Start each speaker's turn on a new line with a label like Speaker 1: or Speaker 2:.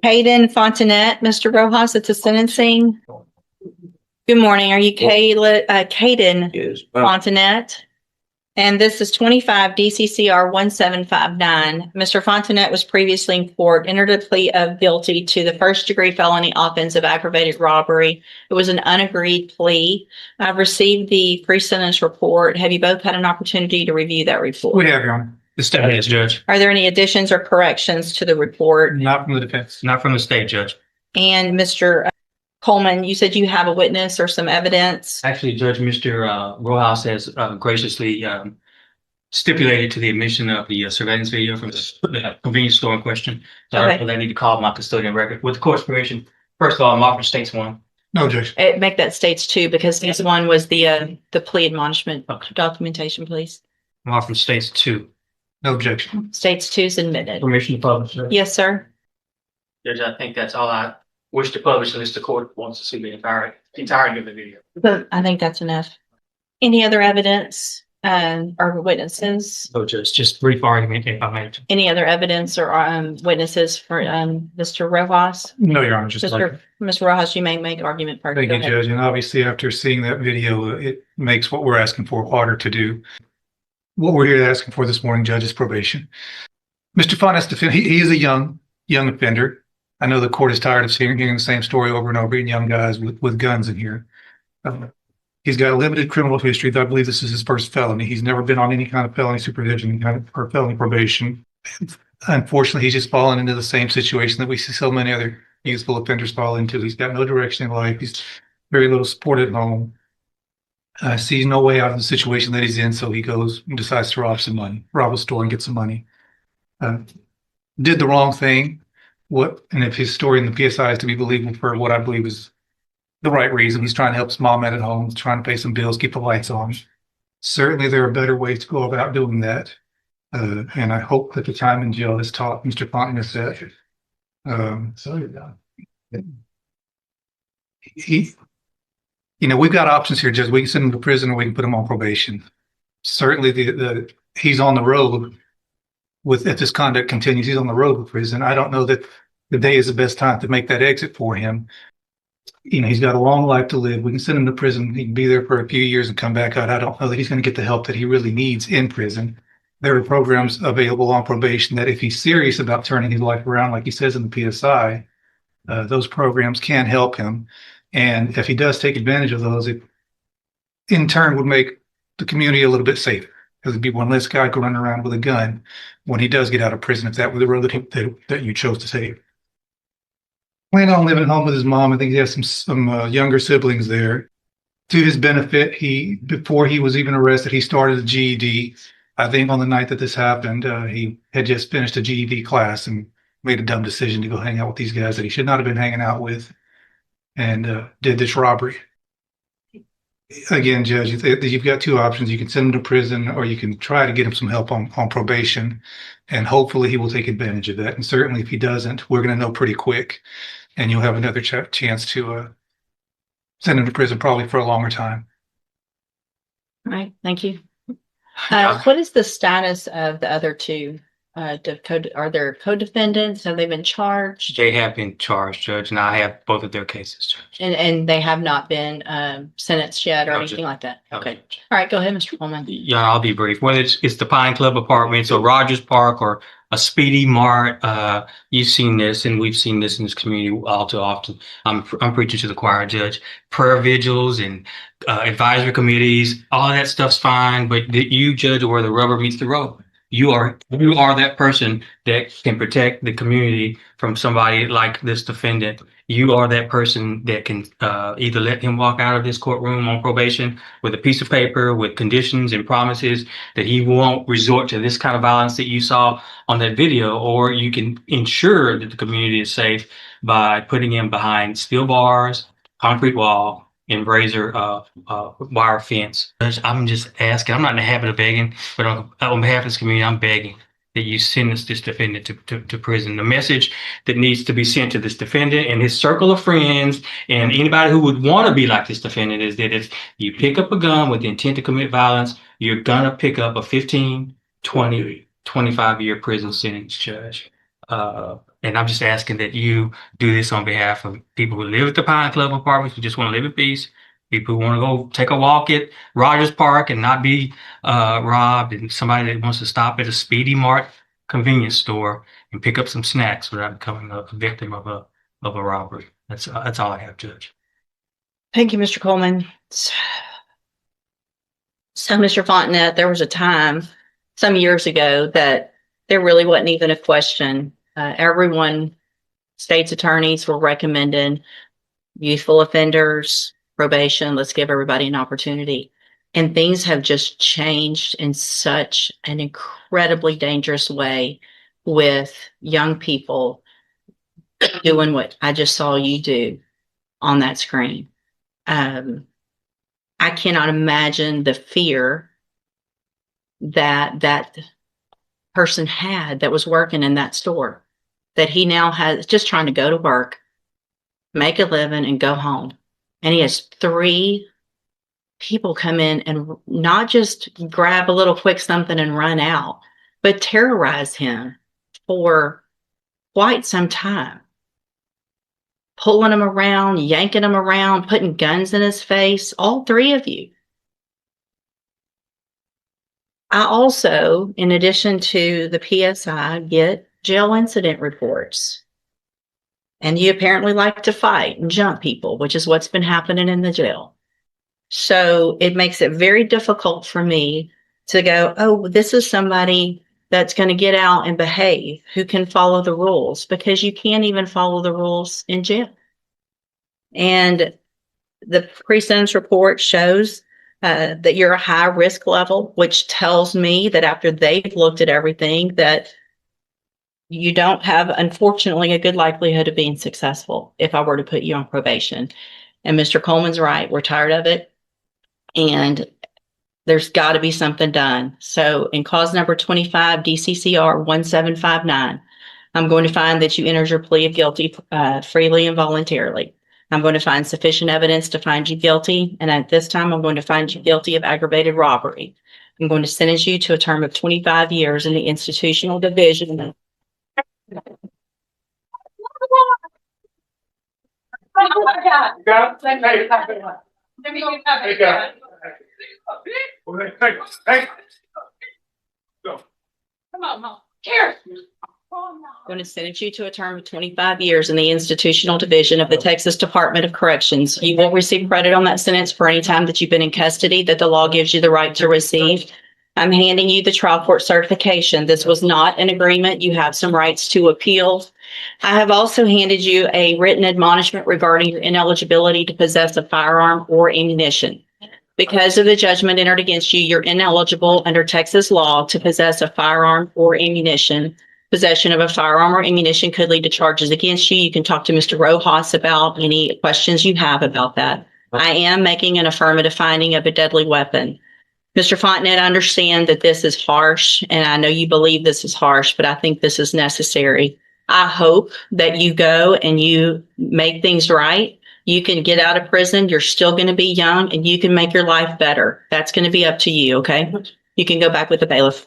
Speaker 1: Hayden Fontanet, Mr. Rojas, at the sentencing. Good morning. Are you Hayden
Speaker 2: Yes.
Speaker 1: Fontanet? And this is 25 DCCR 1759. Mr. Fontanet was previously in court, entered a plea of guilty to the first-degree felony offense of aggravated robbery. It was an unagreed plea. I've received the pre-sentence report. Have you both had an opportunity to review that report?
Speaker 2: We have, Your Honor. The state has, Judge.
Speaker 1: Are there any additions or corrections to the report?
Speaker 2: Not from the defense. Not from the state, Judge.
Speaker 1: And Mr. Coleman, you said you have a witness or some evidence?
Speaker 2: Actually, Judge, Mr. Rojas has graciously stipulated to the admission of the surveillance video from the convenience store in question. So
Speaker 1: Okay.
Speaker 2: I feel I need to call my custodian record. With the court's permission, first of all, I'm offering states one. No, Judge.
Speaker 1: Make that states two, because this one was the plea admonishment documentation, please.
Speaker 2: I'm offering states two. No objection.
Speaker 1: States two is admitted.
Speaker 2: Permission to publish, Judge.
Speaker 1: Yes, sir.
Speaker 2: Judge, I think that's all I wish to publish unless the court wants to see the entirety of the video.
Speaker 1: But I think that's enough. Any other evidence or witnesses?
Speaker 2: So just brief argument if I may.
Speaker 1: Any other evidence or witnesses for Mr. Rojas?
Speaker 3: No, Your Honor, just like.
Speaker 1: Mr. Rojas, you may make argument first.
Speaker 3: Thank
Speaker 1: Go
Speaker 3: you,
Speaker 1: ahead.
Speaker 3: Judge. And obviously, after seeing that video, it makes what we're asking for harder to do. What we're here asking for this morning, Judge, is probation. Mr. Fontanet, he is a young offender. I know the court is tired of hearing the same story over and over again, young guys with guns in here. He's got a limited criminal history. I believe this is his first felony. He's never been on any kind of felony supervision or felony probation. Unfortunately, he's just fallen into the same situation that we see so many other youthful offenders fall into. He's got no direction in life. He's very little support at home. Sees no way out of the situation that he's in, so he goes and decides to rob a store and get some money. Did the wrong thing. And if his story in the PSI is to be believable for what I believe is the right reason, he's trying to help his mom out at home, trying to pay some bills, keep the lights on. Certainly, there are better ways to go about doing that. And I hope that the time in jail has taught Mr. Fontanet that we've got options here, Judge. We can send him to prison or we can put him on probation. Certainly, he's on the road if this conduct continues, he's on the road with prison. I don't know that the day is the best time to make that exit for him. He's got a long life to live. We can send him to prison. He can be there for a few years and come back out. I don't know that he's going to get the help that he really needs in prison. There are programs available on probation that if he's serious about turning his life around, like he says in the PSI, those programs can help him. And if he does take advantage of those, it in turn would make the community a little bit safer, because it'd be one less guy running around with a gun when he does get out of prison, if that were the road that you chose to take. Planning on living at home with his mom. I think he has some younger siblings there. To his benefit, before he was even arrested, he started a GED. I think on the night that this happened, he had just finished a GED class and made a dumb decision to go hang out with these guys that he should not have been hanging out with, and did this robbery. Again, Judge, you've got two options. You can send him to prison, or you can try to get him some help on probation, and hopefully he will take advantage of that. And certainly if he doesn't, we're going to know pretty quick, and you'll have another chance to send him to prison, probably for a longer time.
Speaker 1: All right, thank you. What is the status of the other two? Are there co-defendants? Have they been charged?
Speaker 2: They have been charged, Judge, and I have both of their cases, Judge.
Speaker 1: And they have not been sentenced yet or
Speaker 2: No,
Speaker 1: anything like that?
Speaker 2: No,
Speaker 1: Okay.
Speaker 2: Judge.
Speaker 1: All right, go ahead, Mr. Coleman.
Speaker 2: Yeah, I'll be brief. Whether it's the Pine Club Apartments or Rogers Park or a Speedy Mart, you've seen this, and we've seen this in this community all too often. I'm preaching to the choir, Judge. Prayer vigils and advisory committees, all of that stuff's fine, but you judge where the rubber meets the road. You are that person that can protect the community from somebody like this defendant. You are that person that can either let him walk out of this courtroom on probation with a piece of paper with conditions and promises that he won't resort to this kind of violence that you saw on that video, or you can ensure that the community is safe by putting him behind steel bars, concrete wall, and razor wire fence. I'm just asking, I'm not in the habit of begging, but on behalf of this community, I'm begging that you send this defendant to prison. The message that needs to be sent to this defendant and his circle of friends and anybody who would want to be like this defendant is that if you pick up a gun with the intent to commit violence, you're gonna pick up a 15, 20, 25-year prison sentence, Judge. And I'm just asking that you do this on behalf of people who live at the Pine Club apartments, who just want to live in peace, people who want to go take a walk at Rogers Park and not be robbed, and somebody that wants to stop at a Speedy Mart convenience store and pick up some snacks without becoming a victim of a robbery. That's all I have, Judge.
Speaker 1: Thank you, Mr. Coleman. So, Mr. Fontenette, there was a time some years ago that there really wasn't even a question. Everyone, state's attorneys were recommending youthful offenders, probation. Let's give everybody an opportunity. And things have just changed in such an incredibly dangerous way with young people doing what I just saw you do on that screen. I cannot imagine the fear that that person had that was working in that store, that he now has, just trying to go to work, make a living, and go home. And he has 3 people come in and not just grab a little quick something and run out, but terrorize him for quite some time. Pulling him around, yanking him around, putting guns in his face, all 3 of you. I also, in addition to the PSI, get jail incident reports. And you apparently like to fight and jump people, which is what's been happening in the jail. So it makes it very difficult for me to go, oh, this is somebody that's going to get out and behave, who can follow the rules, because you can't even follow the rules in jail. And the pre-sentence report shows that you're a high risk level, which tells me that after they've looked at everything, that you don't have, unfortunately, a good likelihood of being successful if I were to put you on probation. And Mr. Coleman's right. We're tired of it. And there's got to be something done. So in cause number 25, DCCR 1759, I'm going to find that you entered your plea of guilty freely and voluntarily. I'm going to find sufficient evidence to find you guilty. And at this time, I'm going to find you guilty of aggravated robbery. I'm going to sentence you to a term of 25 years in the institutional division. Come on, Mom. Here. I'm going to sentence you to a term of 25 years in the institutional division of the Texas Department of Corrections. You will receive credit on that sentence for any time that you've been in custody that the law gives you the right to receive. I'm handing you the trial court certification. This was not an agreement. You have some rights to appeal. I have also handed you a written admonishment regarding your ineligibility to possess a firearm or ammunition. Because of the judgment entered against you, you're ineligible under Texas law to possess a firearm or ammunition. Possession of a firearm or ammunition could lead to charges against you. You can talk to Mr. Rojas about any questions you have about that. I am making an affirmative finding of a deadly weapon. Mr. Fontenette, I understand that this is harsh, and I know you believe this is harsh, but I think this is necessary. I hope that you go and you make things right. You can get out of prison. You're still going to be young, and you can make your life better. That's going to be up to you, okay? You can go back with the bailiff.